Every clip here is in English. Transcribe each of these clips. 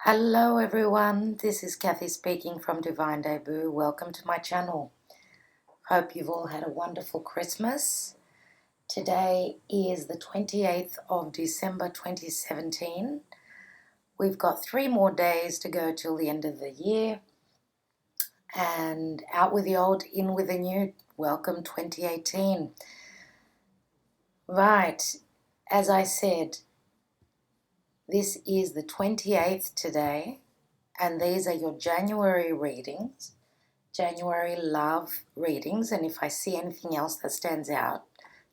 Hello everyone, this is Kathy speaking from Divine Debut. Welcome to my channel. Hope you've all had a wonderful Christmas. Today is the 28th of December 2017. We've got 3 more days to go till the end of the year. And out with the old, in with the new. Welcome 2018. Right, as I said, this is the 28th today. And these are your January readings, January love readings. And if I see anything else that stands out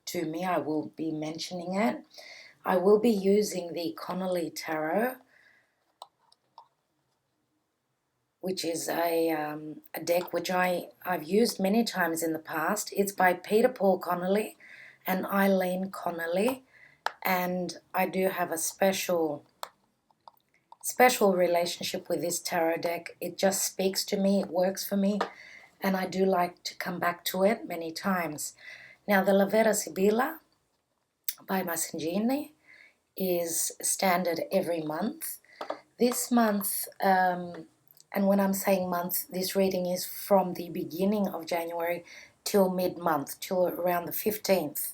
to me, I will be mentioning it. I will be using the Connolly Tarot, which is a deck which I've used many times in the past. It's by Peter Paul Connolly and Eileen Connolly. And I do have a special relationship with this tarot deck. It just speaks to me, it works for me, and I do like to come back to it many times. Now, the Vera Sibilla by Masenghini is standard every month. This month, and when I'm saying month, this reading is from the beginning of January till mid-month, till around the 15th.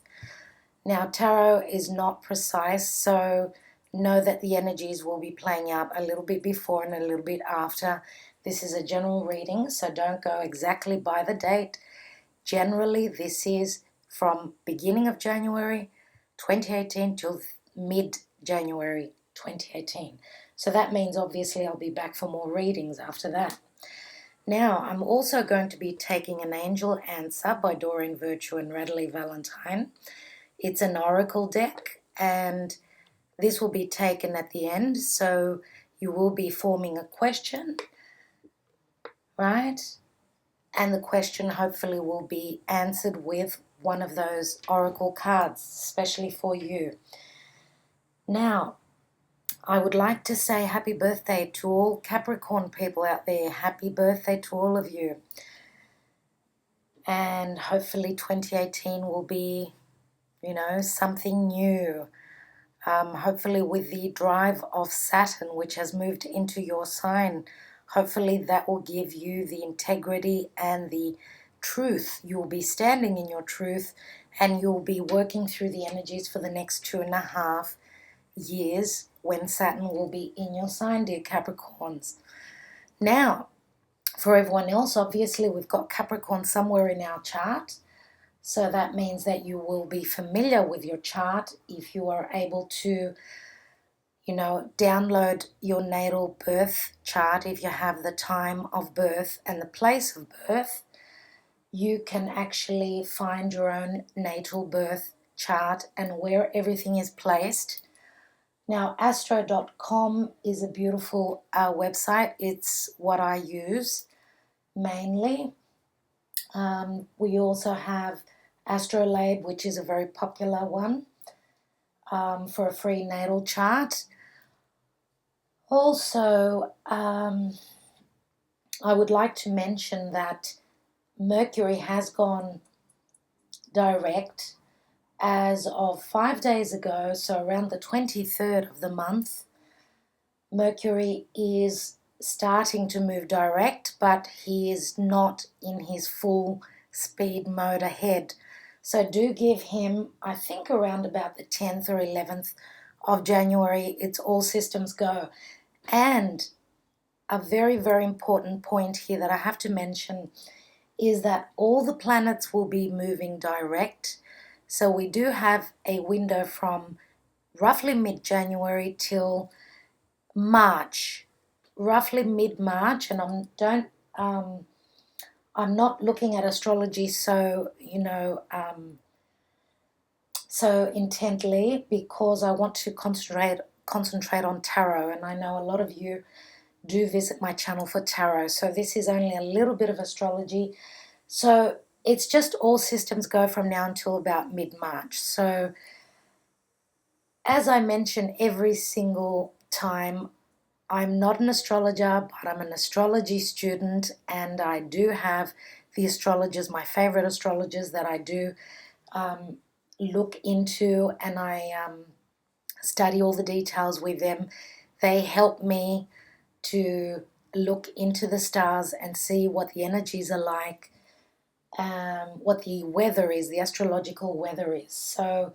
Now, tarot is not precise, so know that the energies will be playing out a little bit before and a little bit after. This is a general reading, so don't go exactly by the date. Generally, this is from beginning of January 2018 till mid-January 2018. So that means obviously I'll be back for more readings after that. Now, I'm also going to be taking an Angel Answer by Doreen, Virtue and Radleigh, Valentine. It's an oracle deck, and this will be taken at the end, so you will be forming a question, right? And the question hopefully will be answered with one of those oracle cards, especially for you. Now, I would like to say happy birthday to all Capricorn people out there. Happy birthday to all of you. And hopefully 2018 will be, something new. Hopefully with the drive of Saturn, which has moved into your sign, hopefully that will give you the integrity and the truth. You'll be standing in your truth, and you'll be working through the energies for the next 2.5 years when Saturn will be in your sign, dear Capricorns. Now, for everyone else, obviously we've got Capricorn somewhere in our chart. So that means that you will be familiar with your chart if you are able to, download your natal birth chart. If you have the time of birth and the place of birth, you can actually find your own natal birth chart and where everything is placed. Now, astro.com is a beautiful website. It's what I use mainly. We also have Astrolabe, which is a very popular one for a free natal chart. Also, I would like to mention that Mercury has gone direct as of 5 days ago, so around the 23rd of the month. Mercury is starting to move direct, but he is not in his full speed mode ahead. So do give him, I think, around about the 10th or 11th of January, it's all systems go. And a very, very important point here that I have to mention is that all the planets will be moving direct. So we do have a window from roughly mid-January till March, roughly mid-March, and I'm not looking at astrology so intently, because I want to concentrate on tarot, and I know a lot of you do visit my channel for tarot, so this is only a little bit of astrology. So it's just all systems go from now until about mid-March. So as I mention every single time, I'm not an astrologer, but I'm an astrology student, and I do have the astrologers, my favorite astrologers that I do look into, and I study all the details with them. They help me to look into the stars and see what the energies are like, what the weather is, the astrological weather is. So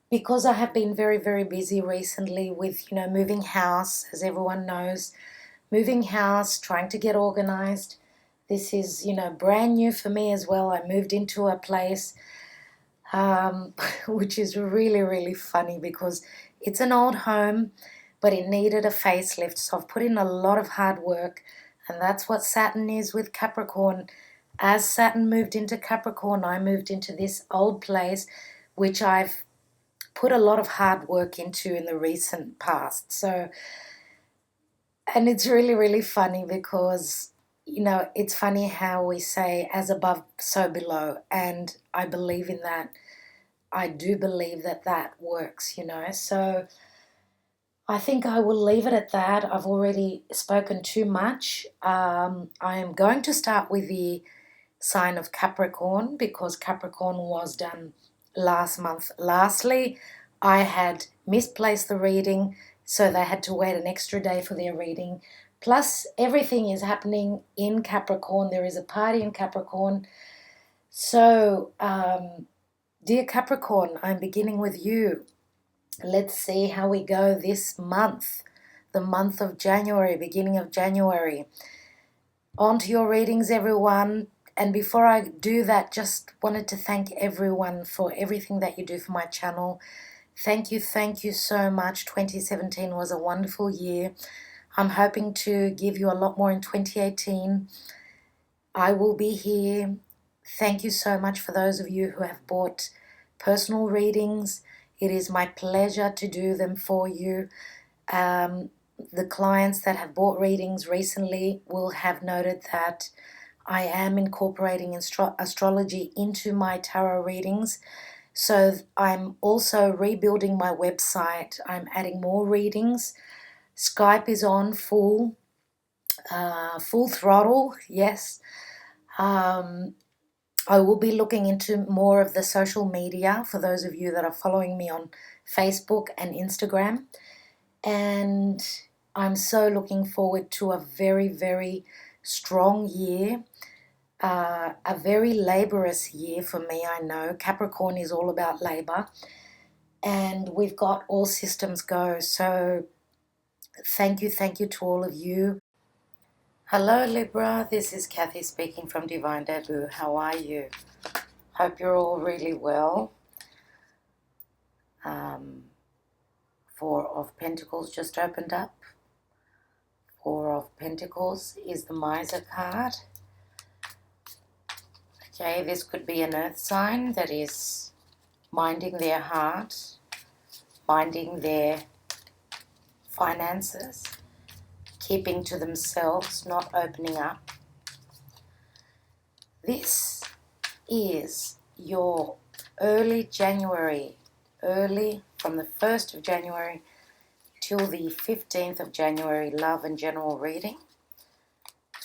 because I have been very, very busy recently with, moving house, as everyone knows, moving house, trying to get organized. This is, brand new for me as well. I moved into a place, which is really, really funny because it's an old home, but it needed a facelift. So I've put in a lot of hard work, and that's what Saturn is with Capricorn. As Saturn moved into Capricorn, I moved into this old place, which I've put a lot of hard work into in the recent past. So, and it's really, really funny because, it's funny how we say as above, so below. And I believe in that. I do believe that that works, So I think I will leave it at that. I've already spoken too much. I am going to start with the sign of Capricorn because Capricorn was done last month. Lastly, I had misplaced the reading, so they had to wait an extra day for their reading. Plus, everything is happening in Capricorn. There is a party in Capricorn. So, dear Capricorn, I'm beginning with you. Let's see how we go this month, the month of January, beginning of January. On to your readings, everyone. And before I do that, just wanted to thank everyone for everything that you do for my channel. Thank you so much. 2017 was a wonderful year. I'm hoping to give you a lot more in 2018. I will be here. Thank you so much for those of you who have bought personal readings. It is my pleasure to do them for you. The clients that have bought readings recently will have noted that I am incorporating astrology into my tarot readings. So I'm also rebuilding my website. I'm adding more readings. Skype is on full throttle, yes. I will be looking into more of the social media for those of you that are following me on Facebook and Instagram. And I'm so looking forward to a very, very strong year, a very laborious year for me, I know. Capricorn is all about labor, and we've got all systems go. So thank you to all of you. Hello Libra, this is Kathy speaking from Divine Debut. How are you? Hope you're all really well. Four of Pentacles just opened up. Four of Pentacles is the Miser card. Okay, this could be an earth sign that is minding their heart, minding their finances, keeping to themselves, not opening up. This is your early January, from the 1st of January till the 15th of January, love and general reading.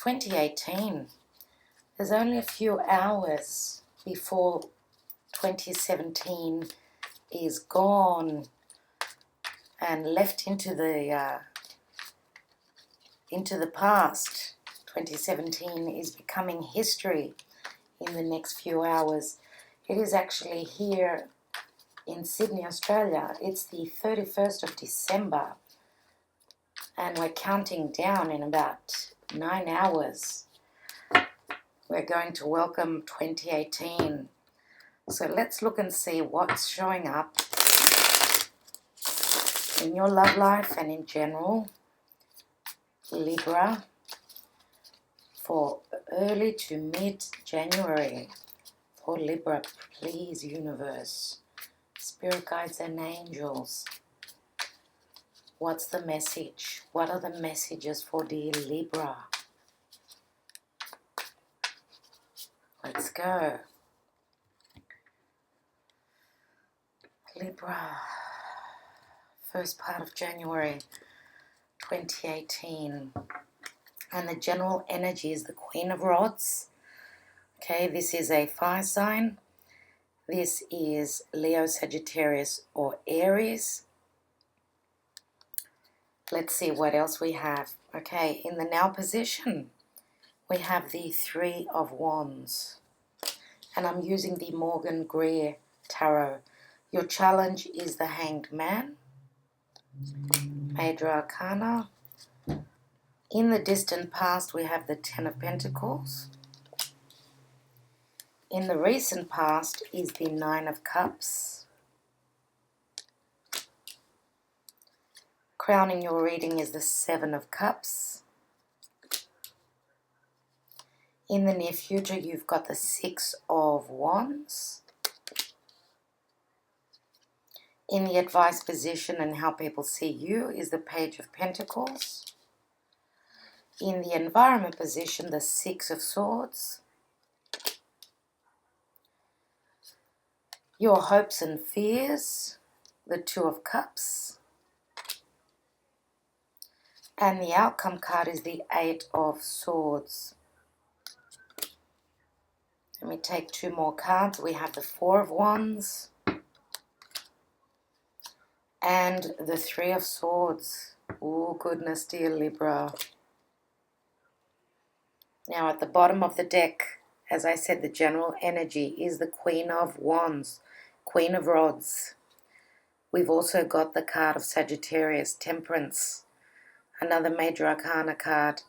2018. There's only a few hours before 2017 is gone and left into the past. 2017 is becoming history in the next few hours. It is actually here in Sydney, Australia. It's the 31st of December, and we're counting down in about 9 hours. We're going to welcome 2018. So let's look and see what's showing up in your love life and in general, Libra, for early to mid-January. For Libra, please, universe, spirit guides and angels. What's the message? What are the messages for dear Libra? Let's go. Libra, first part of January 2018. And the general energy is the Queen of Rods. Okay, this is a fire sign. This is Leo, Sagittarius, or Aries. Let's see what else we have. Okay, in the now position, we have the Three of Wands. And I'm using the Morgan-Greer Tarot. Your challenge is the Hanged Man, Major Arcana. In the distant past, we have the Ten of Pentacles. In the recent past is the Nine of Cups. Crowning your reading is the Seven of Cups. In the near future, you've got the Six of Wands. In the advice position and how people see you is the Page of Pentacles. In the environment position, the Six of Swords. Your hopes and fears, the Two of Cups. And the outcome card is the Eight of Swords. Let me take two more cards. We have the Four of Wands and the Three of Swords. Oh, goodness, dear Libra. Now, at the bottom of the deck, as I said, the general energy is the Queen of Wands, Queen of Rods. We've also got the card of Sagittarius, Temperance, another major arcana card.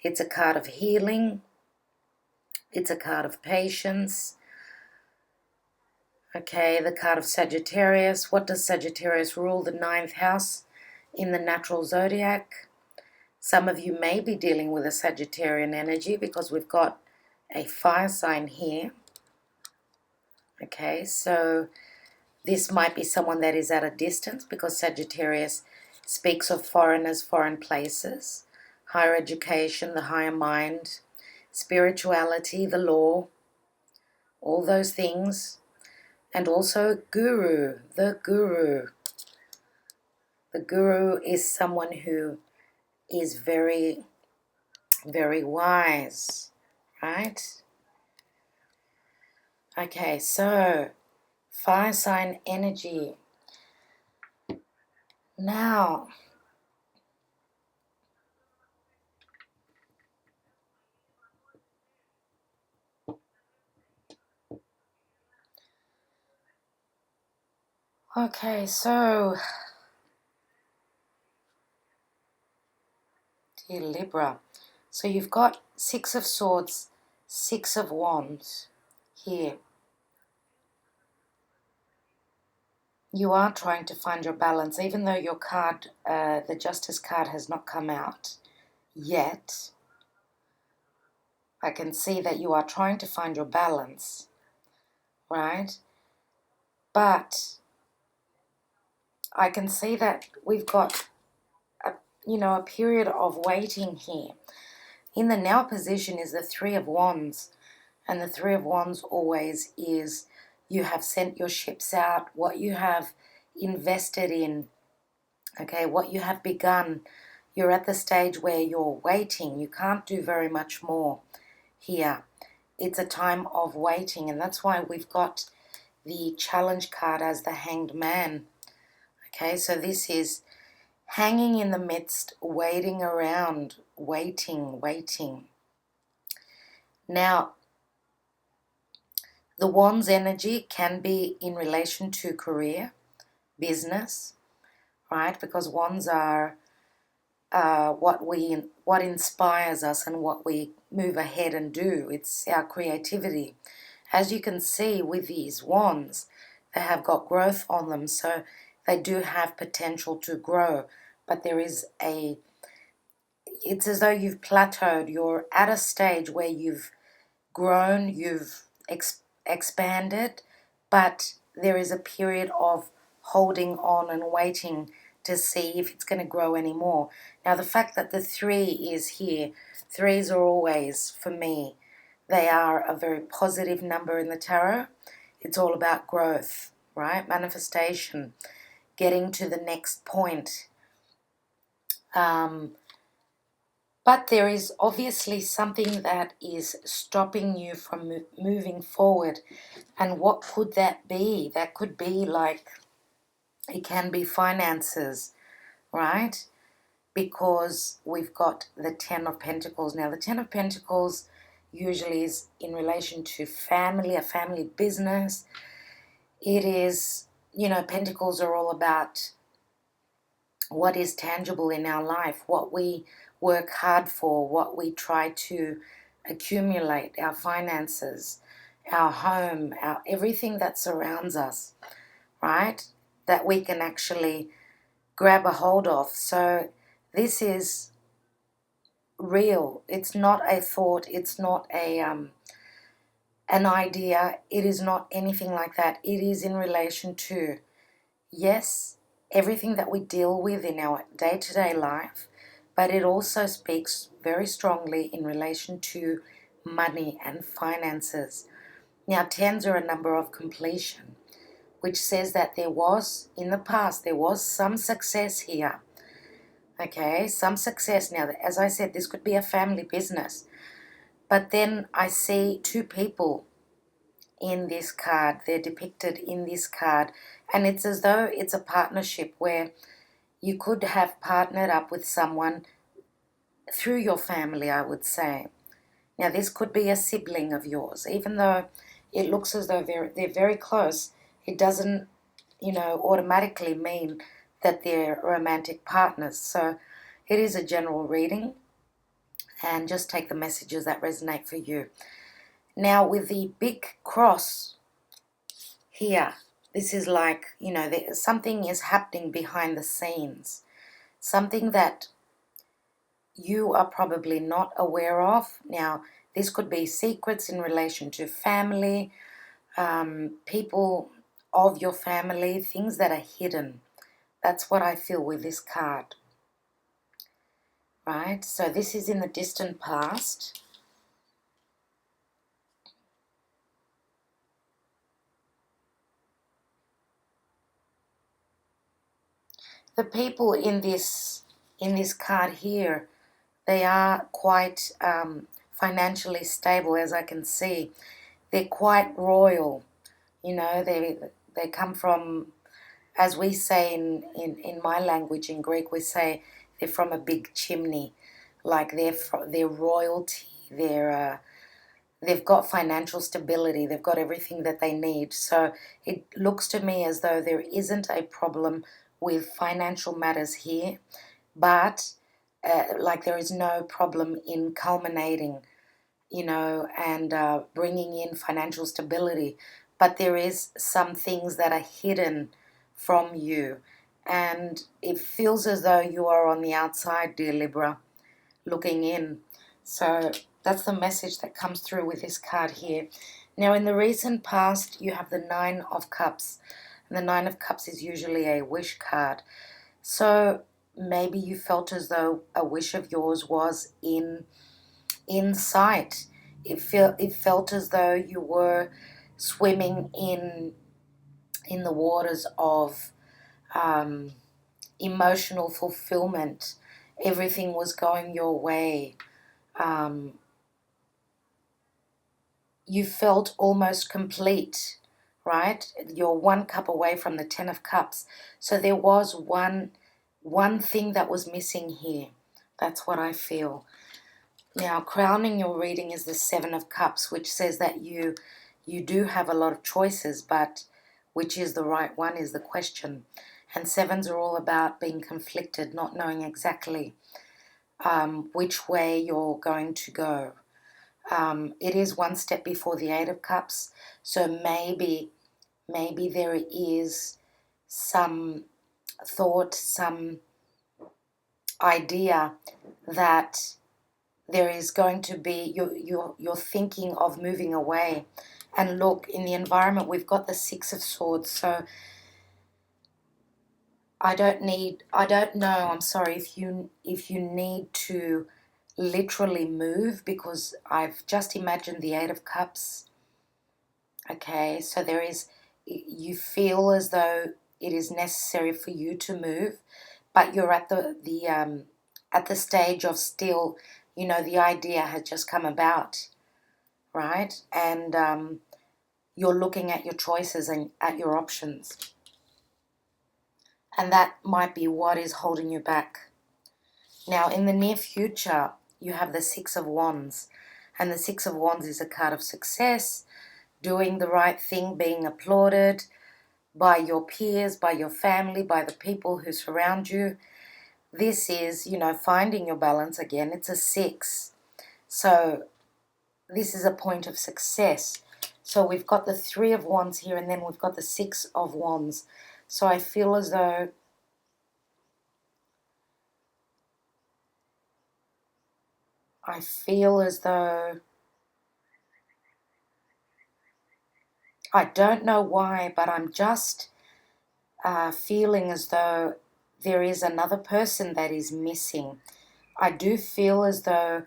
It's a card of healing. It's a card of patience. Okay, the card of Sagittarius. What does Sagittarius rule? The ninth house in the natural zodiac. Some of you may be dealing with a Sagittarian energy because we've got a fire sign here. Okay, so this might be someone that is at a distance because Sagittarius speaks of foreigners, foreign places, higher education, the higher mind, spirituality, the law, all those things. And also guru, the guru. The guru is someone who is very, very wise, right? Okay, so fire sign energy. Now, okay, so dear Libra, so you've got Six of Swords, Six of Wands here. You are trying to find your balance, even though your card, the Justice card, has not come out yet. I can see that you are trying to find your balance, right? But I can see that we've got a period of waiting here. In the now position is the Three of Wands, and the Three of Wands always is you have sent your ships out, what you have invested in, okay, what you have begun. You're at the stage where you're waiting. You can't do very much more here. It's a time of waiting, and that's why we've got the challenge card as the Hanged Man. Okay, so this is hanging in the midst, waiting around, waiting. Now, the Wands energy can be in relation to career, business, right? Because Wands are what inspires us and what we move ahead and do. It's our creativity. As you can see with these Wands, they have got growth on them, so they do have potential to grow. But it's as though you've plateaued. You're at a stage where you've grown, you've expanded, but there is a period of holding on and waiting to see if it's going to grow anymore. Now, the fact that the Three is here, threes are always, for me, they are a very positive number in the tarot. It's all about growth, right? Manifestation, getting to the next point. But there is obviously something that is stopping you from moving forward. And what could that be? That could be like, it can be finances, right? because we've got the Ten of Pentacles. Now, the Ten of Pentacles usually is in relation to family, a family business. It is, you know, Pentacles are all about what is tangible in our life, what we work hard for, what we try to accumulate, our finances, our home, our everything that surrounds us, right? That we can actually grab a hold of. So this is real. It's not a thought. It's not an idea. It is not anything like that. It is in relation to, yes, everything that we deal with in our day-to-day life, but it also speaks very strongly in relation to money and finances. Now, tens are a number of completion, which says that there was, in the past, there was some success here. Okay, some success. Now, as I said, this could be a family business. But then I see two people in this card. They're depicted in this card. And it's as though it's a partnership where you could have partnered up with someone through your family, I would say. Now, this could be a sibling of yours. Even though it looks as though they're very close, it doesn't, you know, automatically mean that they're romantic partners. So it is a general reading, and just take the messages that resonate for you. Now, with the big cross here, this is like, you know, something is happening behind the scenes, something that you are probably not aware of. Now, this could be secrets in relation to family, people of your family, things that are hidden. That's what I feel with this card, right? So this is in the distant past. The people in this card here, they are quite financially stable, as I can see. They're quite royal, you know. They come from, as we say in my language, in Greek, we say they're from a big chimney. Like they're royalty. They've got financial stability. They've got everything that they need. So it looks to me as though there isn't a problem with financial matters here, but like there is no problem in culminating, you know, and bringing in financial stability. But there is some things that are hidden from you, and it feels as though you are on the outside, dear Libra, looking in. So that's the message that comes through with this card here. Now, in the recent past, you have the Nine of Cups. And the Nine of Cups is usually a wish card. So maybe you felt as though a wish of yours was in sight. It felt as though you were swimming in the waters of emotional fulfillment. Everything was going your way. You felt almost complete, right? You're one cup away from the Ten of Cups. So there was one thing that was missing here. That's what I feel. Now, crowning your reading is the Seven of Cups, which says that you do have a lot of choices, but which is the right one is the question. And sevens are all about being conflicted, not knowing exactly which way you're going to go. It is one step before the Eight of Cups, so maybe there is some thought, some idea that there is going to be, you're thinking of moving away. And look, in the environment, we've got the Six of Swords, so I don't know, I'm sorry, if you need to literally move, because I've just imagined the Eight of Cups. Okay, so there is, you feel as though it is necessary for you to move, but you're at the stage of still, you know, the idea has just come about, right? And you're looking at your choices and at your options. And that might be what is holding you back. Now, in the near future, you have the Six of Wands. And the Six of Wands is a card of success, doing the right thing, being applauded by your peers, by your family, by the people who surround you. This is, you know, finding your balance again. It's a 6. So this is a point of success. So we've got the 3 of Wands here, and then we've got the 6 of Wands. So I feel as though I don't know why, but I'm just feeling as though there is another person that is missing. I do feel as though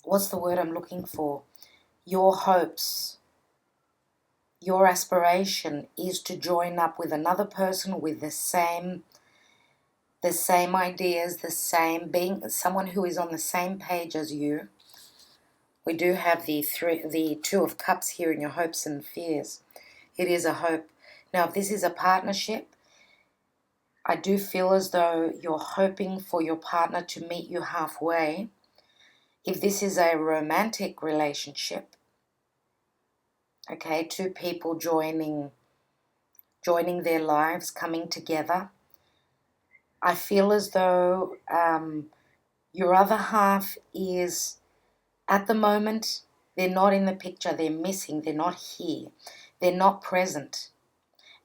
what's the word I'm looking for? Your hopes, your aspiration is to join up with another person with the same ideas, being someone who is on the same page as you. We do have the 2 of Cups here in your hopes and fears. It is a hope. Now, if this is a partnership, I do feel as though you're hoping for your partner to meet you halfway. If this is a romantic relationship, okay, 2 people joining their lives, coming together, I feel as though your other half is, at the moment, they're not in the picture, they're missing, they're not here, they're not present.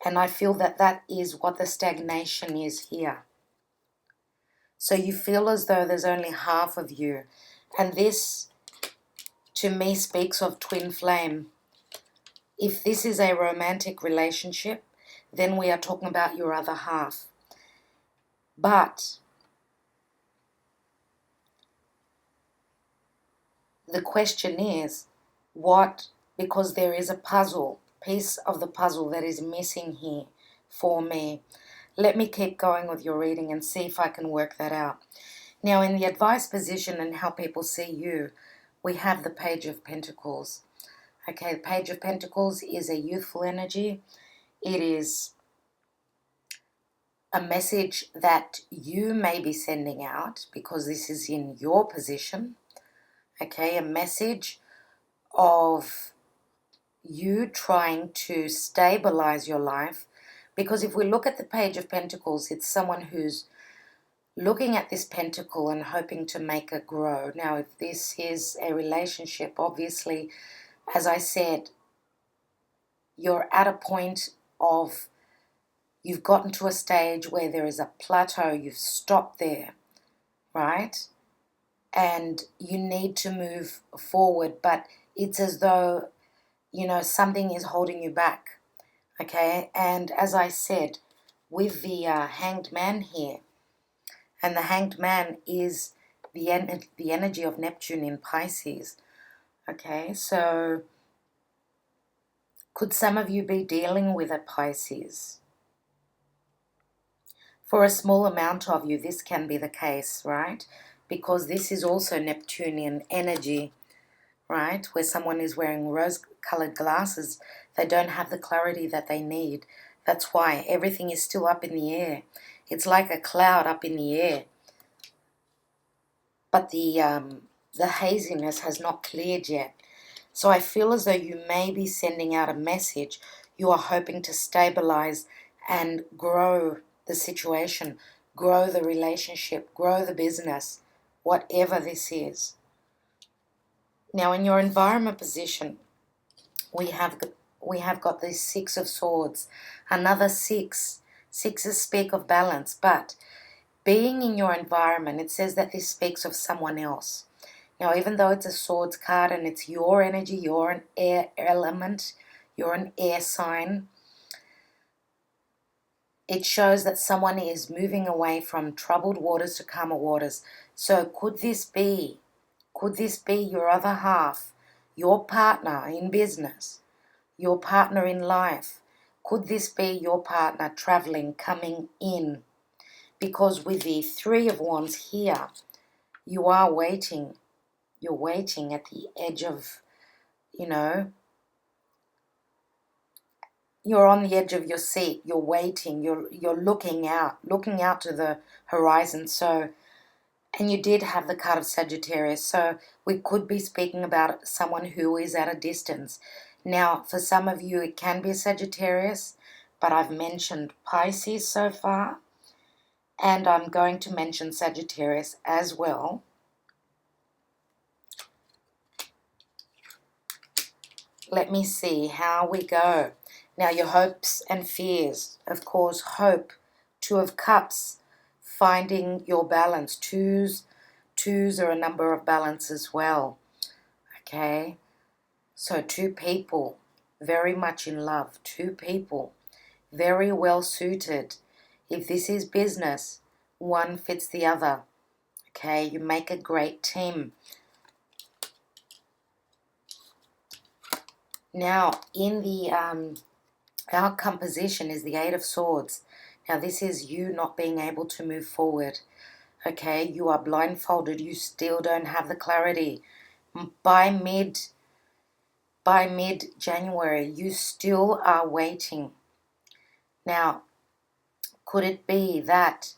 And I feel that that is what the stagnation is here. So you feel as though there's only half of you. And this, to me, speaks of twin flame. If this is a romantic relationship, then we are talking about your other half. But the question is, because there is a piece of the puzzle that is missing here for me. Let me keep going with your reading and see if I can work that out. Now, in the advice position and how people see you, we have the Page of Pentacles. Okay, the Page of Pentacles is a youthful energy. It is a message that you may be sending out because this is in your position. Okay, a message of you trying to stabilize your life. Because if we look at the Page of Pentacles, it's someone who's looking at this pentacle and hoping to make it grow. Now, if this is a relationship, obviously, as I said, you're at a point of, you've gotten to a stage where there is a plateau, you've stopped there, right? And you need to move forward, but it's as though, you know, something is holding you back, okay? And as I said, with the Hanged Man here, and the Hanged Man is the energy of Neptune in Pisces, okay? So could some of you be dealing with a Pisces? For a small amount of you, this can be the case, right? Because this is also Neptunian energy, right? Where someone is wearing rose-colored glasses, they don't have the clarity that they need. That's why everything is still up in the air. It's like a cloud up in the air. But the haziness has not cleared yet. So I feel as though you may be sending out a message. You are hoping to stabilize and grow the situation, grow the relationship, grow the business, whatever this is. Now, in your environment position, we have got this 6 of Swords, another 6. Sixes speak of balance, but being in your environment, it says that this speaks of someone else. Now, even though it's a Swords card and it's your energy, you're an air element, you're an air sign, it shows that someone is moving away from troubled waters to calmer waters. So could this be your other half, your partner in business, your partner in life? Could this be your partner traveling, coming in? Because with the 3 of Wands here, you are waiting. You're waiting at the edge of, you're on the edge of your seat, you're waiting, you're looking out to the horizon. So, and you did have the card of Sagittarius, so we could be speaking about someone who is at a distance. Now, for some of you, it can be a Sagittarius, but I've mentioned Pisces so far, and I'm going to mention Sagittarius as well. Let me see how we go. Now, your hopes and fears, of course, hope, Two of Cups, finding your balance. Twos are a number of balance as well. Okay, so two people, very much in love. Two people, very well suited. If this is business, one fits the other. Okay, you make a great team. Now, in the outcome position is the Eight of Swords. Now, this is you not being able to move forward. Okay, you are blindfolded. You still don't have the clarity. By mid-January, you still are waiting. Now, could it be that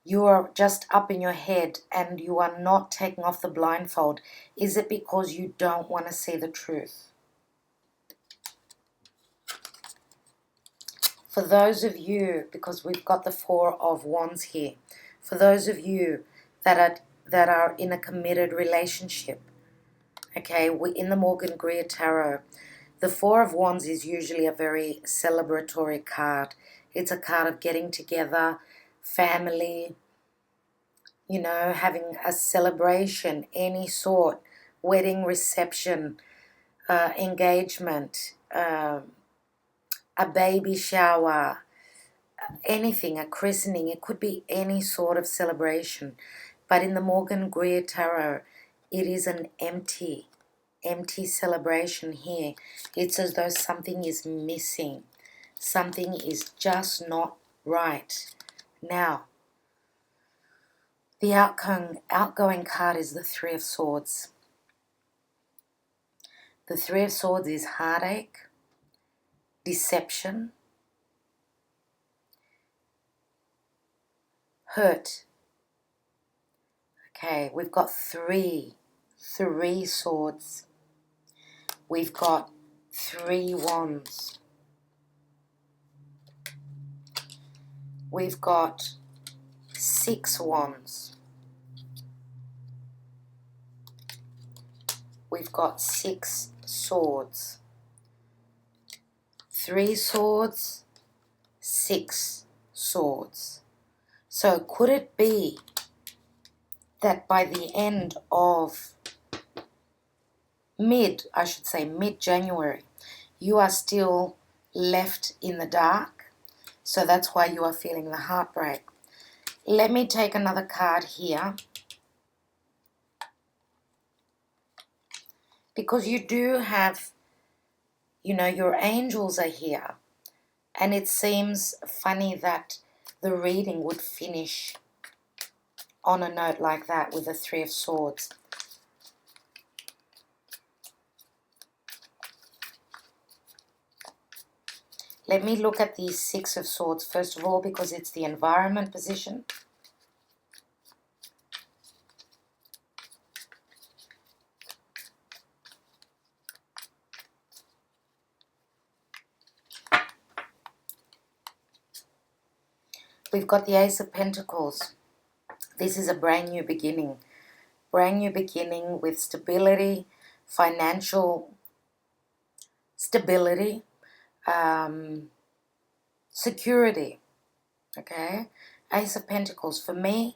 you are just up in your head and you are not taking off the blindfold? Is it because you don't want to see the truth? For those of you, because we've got the Four of Wands here, for those of you that are in a committed relationship, okay, in the Morgan-Greer Tarot, the Four of Wands is usually a very celebratory card. It's a card of getting together, family, you know, having a celebration, any sort, wedding, reception, engagement, a baby shower, anything, a christening. It could be any sort of celebration. But in the Morgan-Greer Tarot, it is an empty celebration here. It's as though something is missing. Something is just not right. Now, the outgoing card is the Three of Swords. The Three of Swords is heartache, deception, hurt. Okay, we've got three swords. We've got 3 wands. We've got 6 wands. We've got 6 swords. 3 swords, 6 swords. So could it be that by the end of mid-January, you are still left in the dark? So that's why you are feeling the heartbreak. Let me take another card here. Because you do have, you know, your angels are here. And it seems funny that the reading would finish on a note like that with the Three of Swords. Let me look at the Six of Swords first of all, because it's the environment position. We've got the Ace of Pentacles. This is a brand new beginning. Brand new beginning with stability, financial stability, security. Okay? Ace of Pentacles. For me,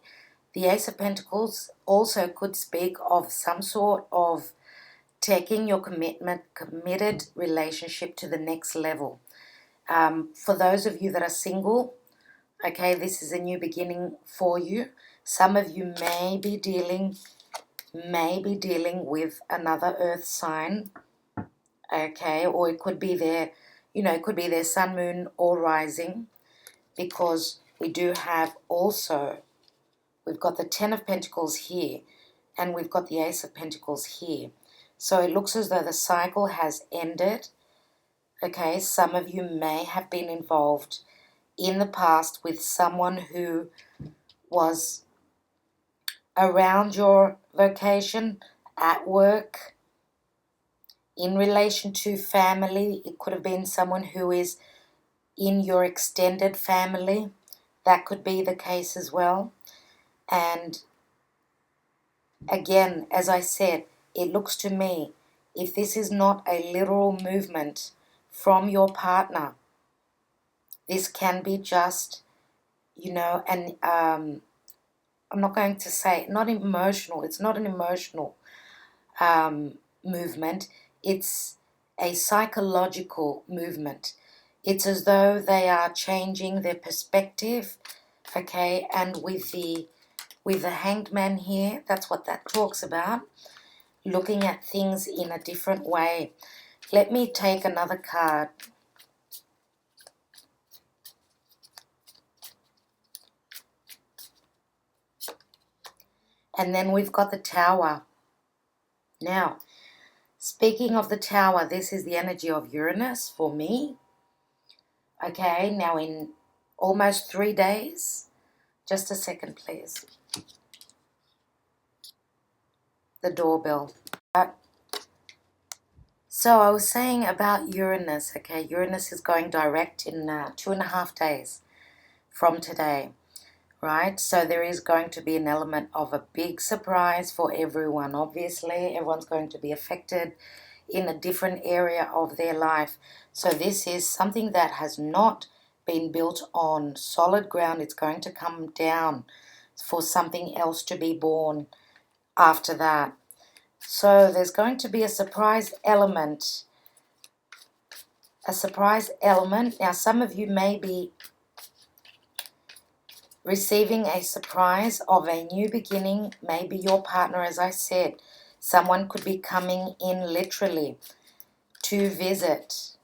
the Ace of Pentacles also could speak of some sort of taking your committed relationship to the next level. For those of you that are single, okay, this is a new beginning for you. Some of you may be dealing with another earth sign, okay, or it could be their, you know, it could be their sun, moon, or rising, because we do have also, we've got the Ten of Pentacles here, and we've got the Ace of Pentacles here. So it looks as though the cycle has ended, Okay, some of you may have been involved in the past with someone who was around your vocation, at work, in relation to family. It could have been someone who is in your extended family. That could be the case as well. And again, as I said, it looks to me, if this is not a literal movement from your partner, this can be just, and I'm not going to say, not emotional, it's not an emotional movement, it's a psychological movement. It's as though they are changing their perspective, okay, and with the Hanged Man here, that's what that talks about, looking at things in a different way. Let me take another card. And then we've got the Tower. Now, speaking of the Tower, this is the energy of Uranus for me. Okay, now in almost 3 days, just a second please. The doorbell. So I was saying about Uranus, okay, Uranus is going direct in 2.5 days from today, right? So there is going to be an element of a big surprise for everyone. Obviously, everyone's going to be affected in a different area of their life. So this is something that has not been built on solid ground. It's going to come down for something else to be born after that. So there's going to be a surprise element. A surprise element. Now some of you may be receiving a surprise of a new beginning. Maybe your partner, as I said, someone could be coming in literally to visit.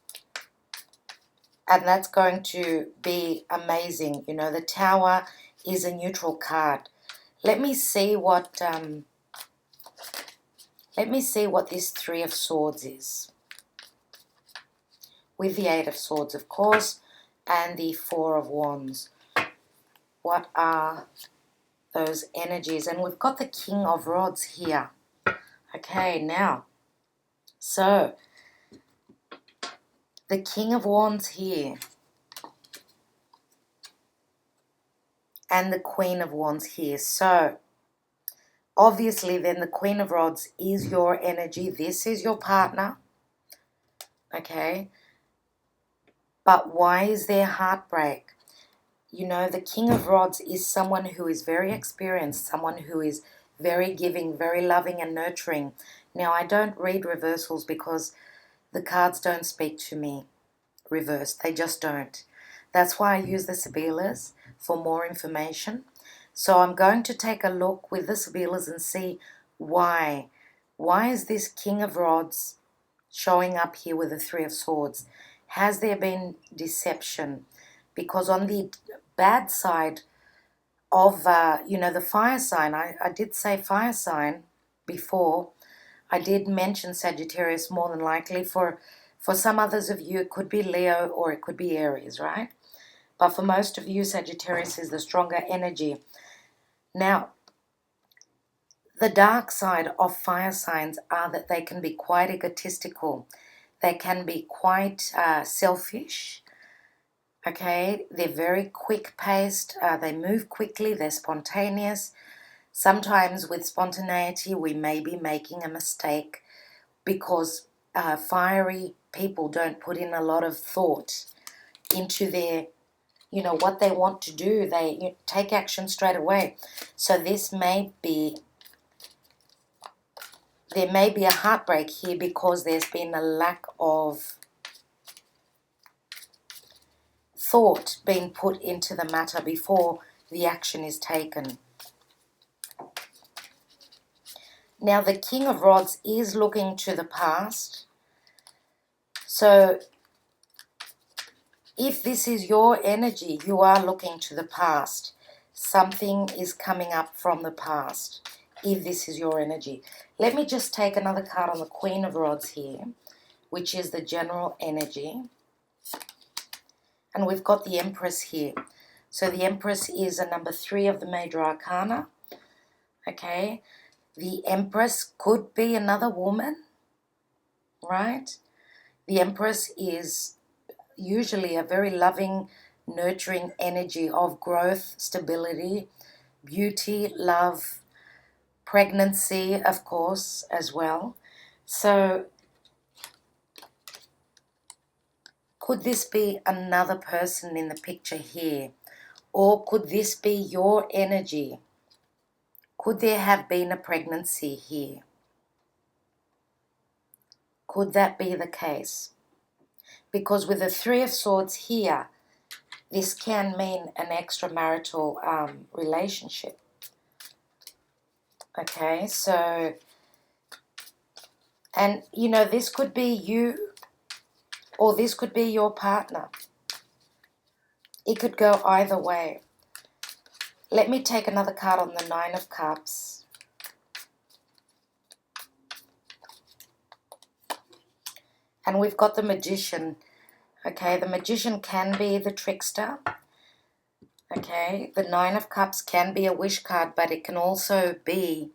And that's going to be amazing. You know, the Tower is a neutral card. Let me see what this Three of Swords is. With the Eight of Swords, of course, and the Four of Wands. What are those energies? And we've got the King of Rods here. Okay, now, so the King of Wands here and the Queen of Wands here. So obviously then the Queen of Rods is your energy. This is your partner. Okay. But why is there heartbreak? You know, the King of Rods is someone who is very experienced, someone who is very giving, very loving and nurturing. Now, I don't read reversals because the cards don't speak to me reversed. They just don't. That's why I use the Sibillas for more information. So I'm going to take a look with the Sibillas and see why. Why is this King of Rods showing up here with the Three of Swords? Has there been deception? Because on the bad side of, the fire sign, I did say fire sign before. I did mention Sagittarius more than likely. For some others of you, it could be Leo or it could be Aries, right? But for most of you, Sagittarius is the stronger energy. Now, the dark side of fire signs are that they can be quite egotistical. They can be quite selfish. Okay, they're very quick-paced. They move quickly. They're spontaneous. Sometimes with spontaneity, we may be making a mistake because fiery people don't put in a lot of thought into their, what they want to do. They take action straight away. So there may be a heartbreak here because there's been a lack of thought being put into the matter before the action is taken. Now, the King of Rods is looking to the past. So, if this is your energy, you are looking to the past. Something is coming up from the past, if this is your energy. Let me just take another card on the Queen of Rods here, which is the general energy. And we've got the Empress here. So the Empress is a number 3 of the Major Arcana. Okay. The Empress could be another woman, right? The Empress is usually a very loving, nurturing energy of growth, stability, beauty, love, pregnancy, of course, as well. So could this be another person in the picture here? Or could this be your energy? Could there have been a pregnancy here? Could that be the case? Because with the 3 of Swords here, this can mean an extramarital relationship. Okay, so, and you know, this could be you or this could be your partner. It could go either way. Let me take another card on the 9 of Cups. And we've got the Magician. Okay, the Magician can be the trickster. Okay, the 9 of Cups can be a wish card, but it can also be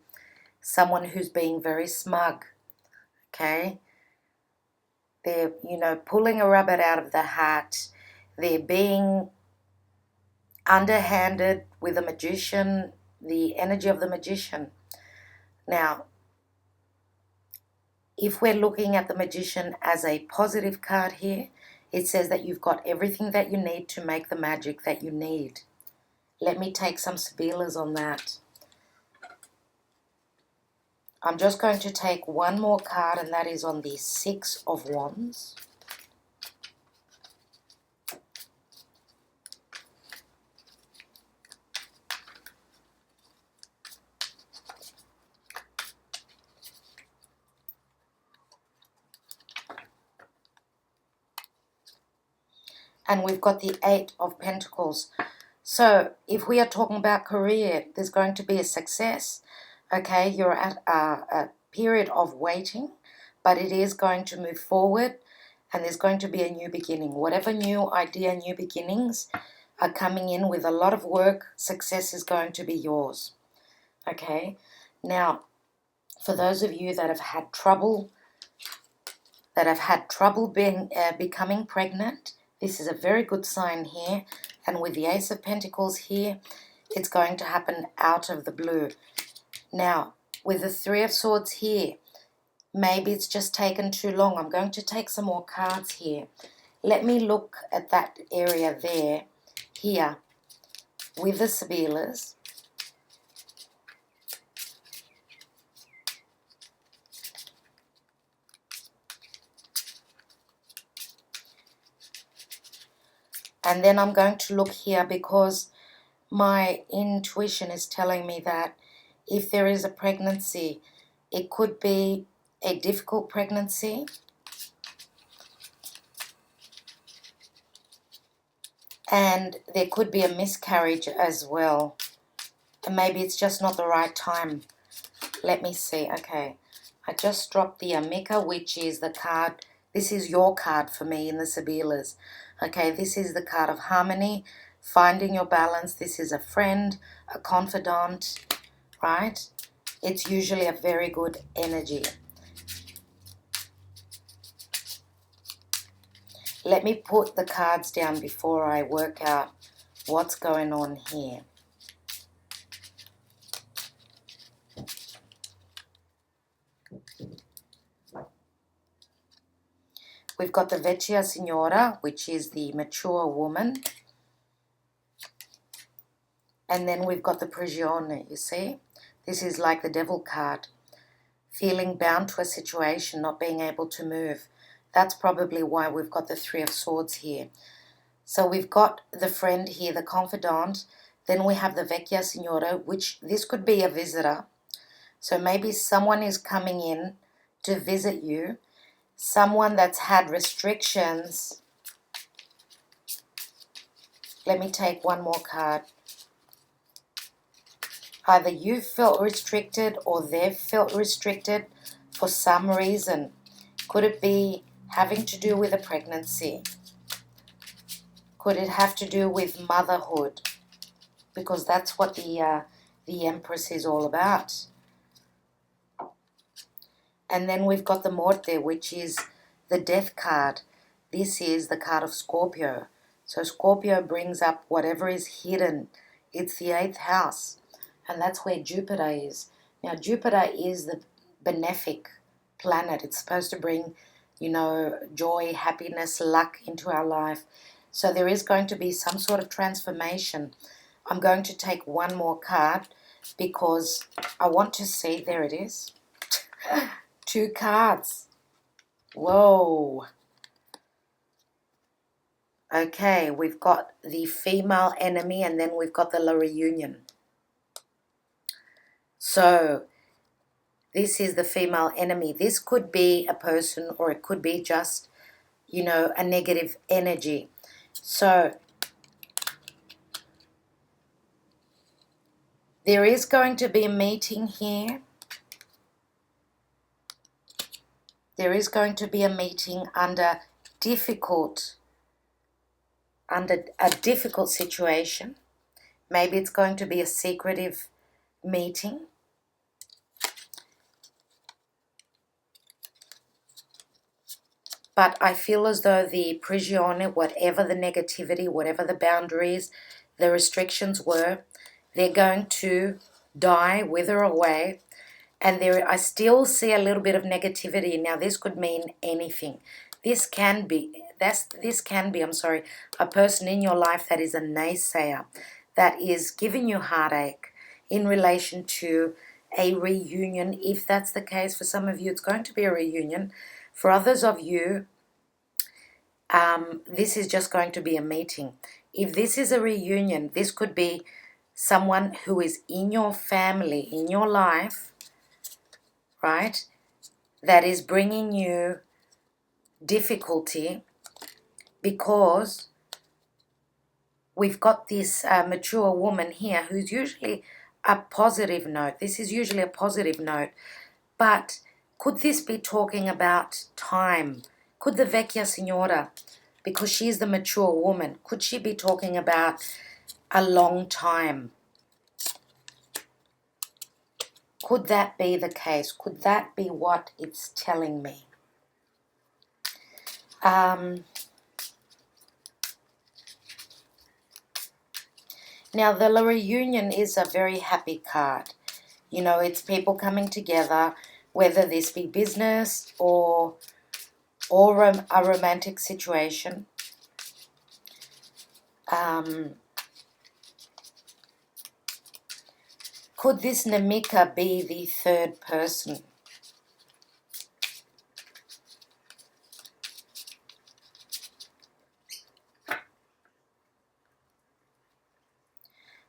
someone who's being very smug. Okay, they're, you know, pulling a rabbit out of the hat. They're being underhanded with the Magician, the energy of the Magician. Now, if we're looking at the Magician as a positive card here, it says that you've got everything that you need to make the magic that you need. Let me take some Sibillas on that. I'm just going to take one more card, and that is on the 6 of Wands. And we've got the 8 of Pentacles. So if we are talking about career, there's going to be a success. Okay, you're at a period of waiting, but it is going to move forward, and there's going to be a new beginning. Whatever new idea, new beginnings are coming in with a lot of work, success is going to be yours. Okay, now for those of you that have had trouble, becoming pregnant, this is a very good sign here. And with the Ace of Pentacles here, it's going to happen out of the blue. Now, with the 3 of Swords here, maybe it's just taken too long. I'm going to take some more cards here. Let me look at that area there, here, with the Sibillas. And then I'm going to look here because my intuition is telling me that if there is a pregnancy, it could be a difficult pregnancy. And there could be a miscarriage as well. And maybe it's just not the right time. Let me see. Okay. I just dropped the Amika, which is the card. This is your card for me in the Sibillas. Okay, this is the card of harmony, finding your balance. This is a friend, a confidant, right? It's usually a very good energy. Let me put the cards down before I work out what's going on here. We've got the Vecchia Signora, which is the mature woman. And then we've got the Prigione, you see? This is like the Devil card. Feeling bound to a situation, not being able to move. That's probably why we've got the 3 of Swords here. So we've got the friend here, the confidant. Then we have the Vecchia Signora, which this could be a visitor. So maybe someone is coming in to visit you. Someone that's had restrictions. Let me take one more card. Either you felt restricted or they've felt restricted for some reason. Could it be having to do with a pregnancy? Could it have to do with motherhood? Because that's what the Empress is all about. And then we've got the Morte, which is the Death card. This is the card of Scorpio. So Scorpio brings up whatever is hidden. It's the 8th house. And that's where Jupiter is. Now, Jupiter is the benefic planet. It's supposed to bring, you know, joy, happiness, luck into our life. So there is going to be some sort of transformation. I'm going to take one more card because I want to see, there it is, 2 cards. Whoa. Okay, we've got the female enemy and then we've got the reunion. So this is the female enemy. This could be a person or it could be just, you know, a negative energy. So there is going to be a meeting here. There is going to be a meeting under a difficult situation. Maybe it's going to be a secretive meeting. But I feel as though the prigione, whatever the negativity, whatever the boundaries, the restrictions were, they're going to die, wither away. And there, I still see a little bit of negativity. Now, this could mean anything. This can be, I'm sorry, a person in your life that is a naysayer, that is giving you heartache in relation to a reunion. If that's the case, for some of you, it's going to be a reunion. For others of you, this is just going to be a meeting. If this is a reunion, this could be someone who is in your family, in your life, right, that is bringing you difficulty because we've got this mature woman here who's usually a positive note. This is usually a positive note. But could this be talking about time? Could the Vecchia Signora, because she's the mature woman, could she be talking about a long time? Could that be the case? Could that be what it's telling me? Now, the reunion is a very happy card. You know, it's people coming together, whether this be business or a romantic situation. Could this Namika be the 3rd person?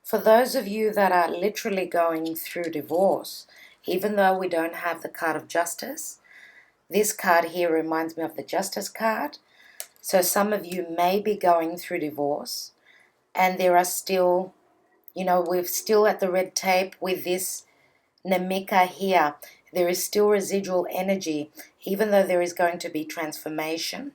For those of you that are literally going through divorce, even though we don't have the card of justice, this card here reminds me of the justice card. So some of you may be going through divorce and there are still, you know, we're still at the red tape with this Namika here. There is still residual energy, even though there is going to be transformation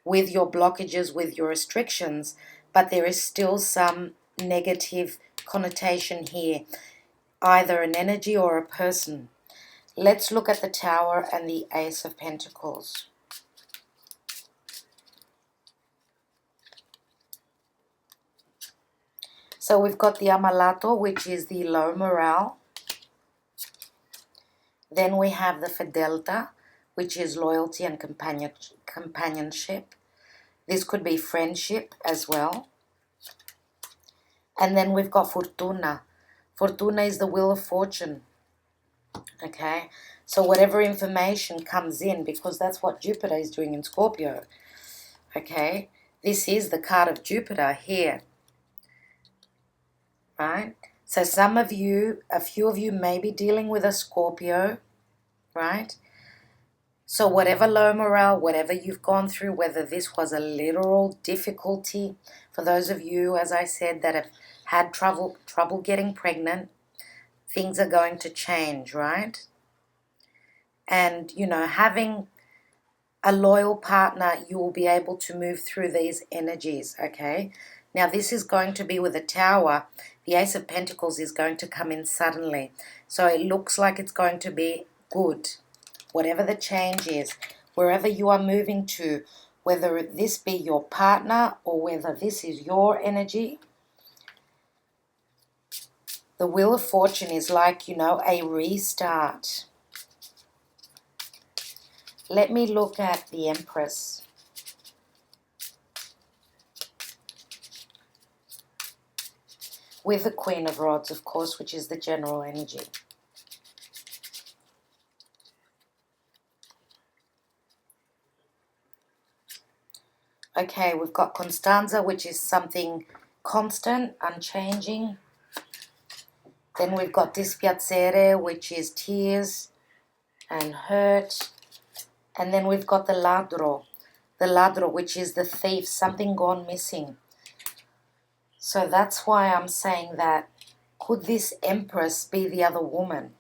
with your blockages, with your restrictions, but there is still some negative connotation here, either an energy or a person. Let's look at the Tower and the Ace of Pentacles. So we've got the Amalato, which is the low morale. Then we have the Fidelta, which is loyalty and companionship. This could be friendship as well. And then we've got Fortuna. Fortuna is the wheel of fortune. Okay, so whatever information comes in, because that's what Jupiter is doing in Scorpio. Okay, this is the card of Jupiter here. Right? So some of you, a few of you may be dealing with a Scorpio, right? So whatever low morale, whatever you've gone through, whether this was a literal difficulty, for those of you, as I said, that have had trouble getting pregnant, things are going to change, right? And, you know, having a loyal partner, you will be able to move through these energies, okay? Now, this is going to be with a Tower. The Ace of Pentacles is going to come in suddenly. So it looks like it's going to be good. Whatever the change is, wherever you are moving to, whether this be your partner or whether this is your energy, the Wheel of Fortune is like, you know, a restart. Let me look at the Empress. With the Queen of Rods, of course, which is the general energy. Okay, we've got Constanza, which is something constant, unchanging. Then we've got Dispiacere, which is tears and hurt. And then we've got the Ladro, which is the thief, something gone missing. So that's why I'm saying that, could this Empress be the other woman?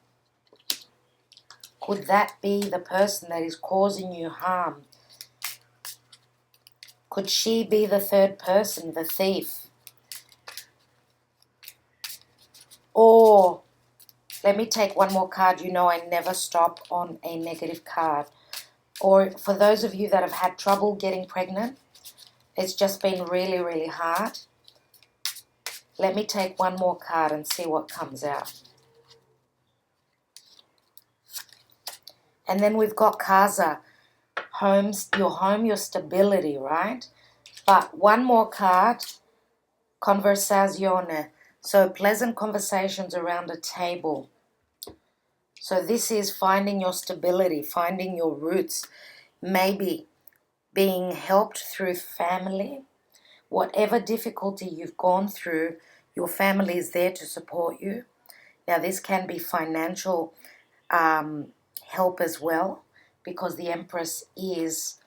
Could that be the person that is causing you harm? Could she be the third person, the thief? Or, let me take one more card. You know I never stop on a negative card. Or for those of you that have had trouble getting pregnant, it's just been really, really hard. Let me take one more card and see what comes out. And then we've got Casa, homes, your home, your stability, right? But one more card, Conversazione. So pleasant conversations around a table. So this is finding your stability, finding your roots, maybe being helped through family. Whatever difficulty you've gone through, your family is there to support you. Now this can be financial help as well, because the Empress is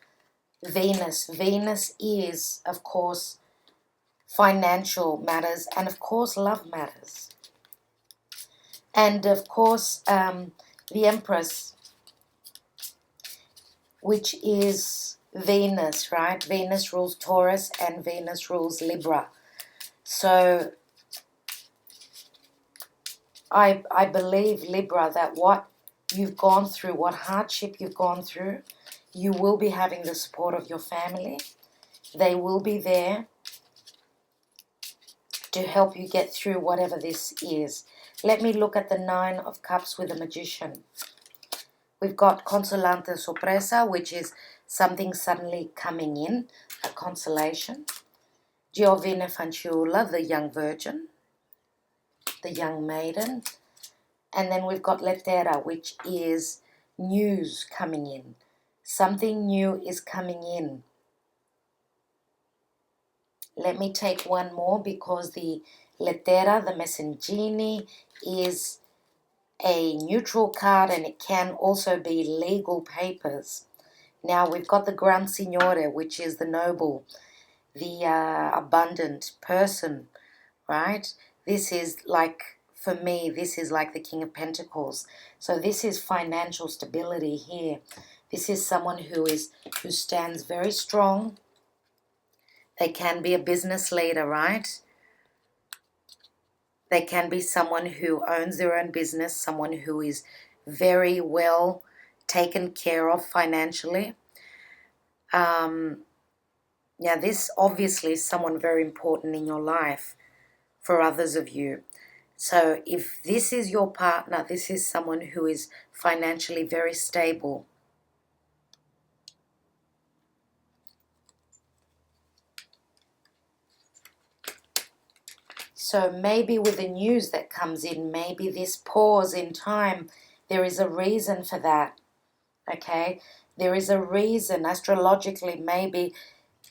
Venus. Venus is, of course, financial matters and, of course, love matters. And, of course, the Empress, which is Venus, right? Venus rules Taurus and Venus rules Libra. So I believe, Libra, that what you've gone through, what hardship you've gone through, you will be having the support of your family. They will be there to help you get through whatever this is. Let me look at the Nine of Cups with the Magician. We've got Consolante Sorpresa, which is something suddenly coming in, a consolation. Giovine Fanciulla, the young virgin, the young maiden. And then we've got Lettera, which is news coming in. Something new is coming in. Let me take one more, because the Lettera, the Masenghini, is a neutral card, and it can also be legal papers. Now we've got the Gran Signore, which is the noble, the abundant person, right? This is like, for me, this is like the King of Pentacles. So this is financial stability here. This is someone who stands very strong. They can be a business leader, right? They can be someone who owns their own business, someone who is very well taken care of financially. Now, this obviously is someone very important in your life for others of you. So if this is your partner, this is someone who is financially very stable. So maybe with the news that comes in, maybe this pause in time, there is a reason for that, okay? There is a reason, astrologically, maybe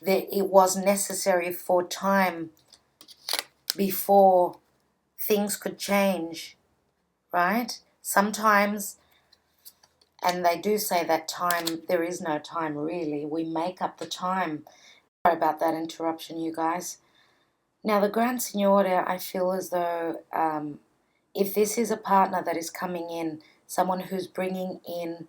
that it was necessary for time before things could change, right? Sometimes, and they do say that time, there is no time really. We make up the time. Sorry about that interruption, you guys. Now, the Gran Signore, I feel as though if this is a partner that is coming in, someone who's bringing in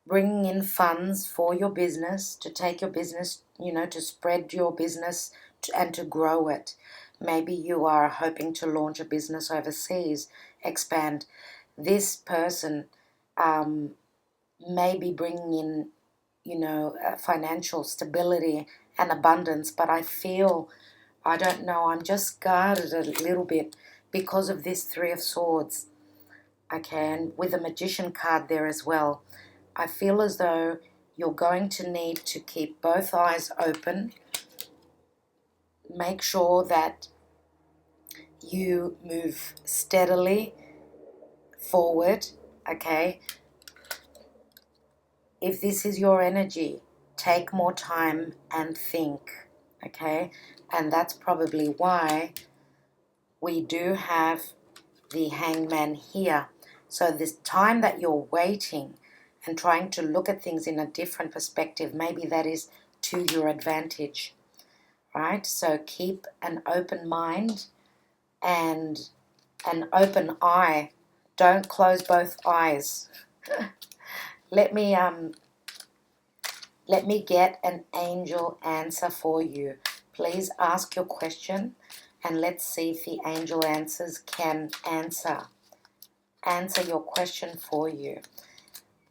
bringing in funds for your business, to take your business, to spread your business and to grow it. Maybe you are hoping to launch a business overseas, expand. This person may be bringing in, financial stability and abundance, but I don't know, I'm just guarded a little bit because of this Three of Swords. Okay, and with the Magician card there as well. I feel as though you're going to need to keep both eyes open. Make sure that you move steadily forward, okay? If this is your energy, take more time and think, okay? And that's probably why we do have the Hangman here. So this time that you're waiting and trying to look at things in a different perspective, maybe that is to your advantage, right? So keep an open mind and an open eye. Don't close both eyes. Let me get an angel answer for you. Please ask your question and let's see if the angel answers can answer your question for you.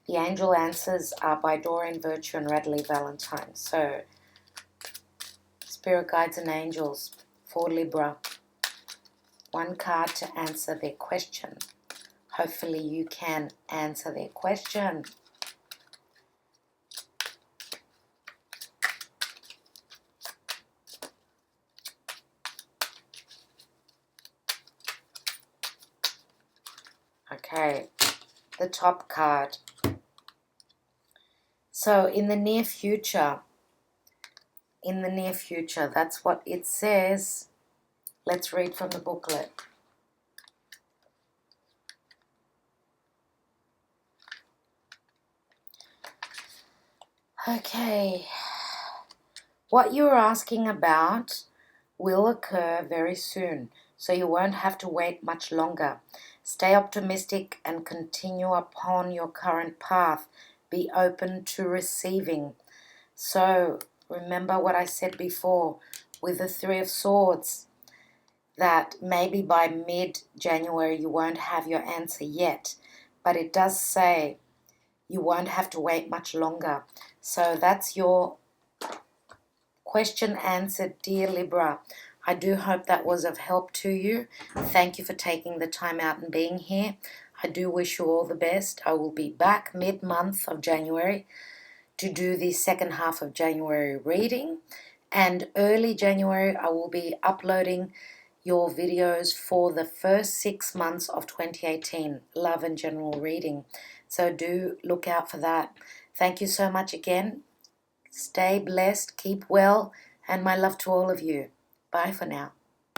The angel answers are by Doreen, Virtue, and Radleigh, Valentine. So, spirit guides and angels for Libra. One card to answer their question. Hopefully you can answer their question. Okay, the top card. So in the near future, that's what it says. Let's read from the booklet. Okay, what you're asking about will occur very soon, so you won't have to wait much longer. Stay optimistic and continue upon your current path. Be open to receiving. So remember what I said before with the Three of Swords, that maybe by mid-January you won't have your answer yet, but it does say you won't have to wait much longer. So that's your question answered, dear Libra. I do hope that was of help to you. Thank you for taking the time out and being here. I do wish you all the best. I will be back mid-month of January to do the second half of January reading. And early January, I will be uploading your videos for the first 6 months of 2018, love and general reading. So do look out for that. Thank you so much again. Stay blessed, keep well, and my love to all of you. Bye for now.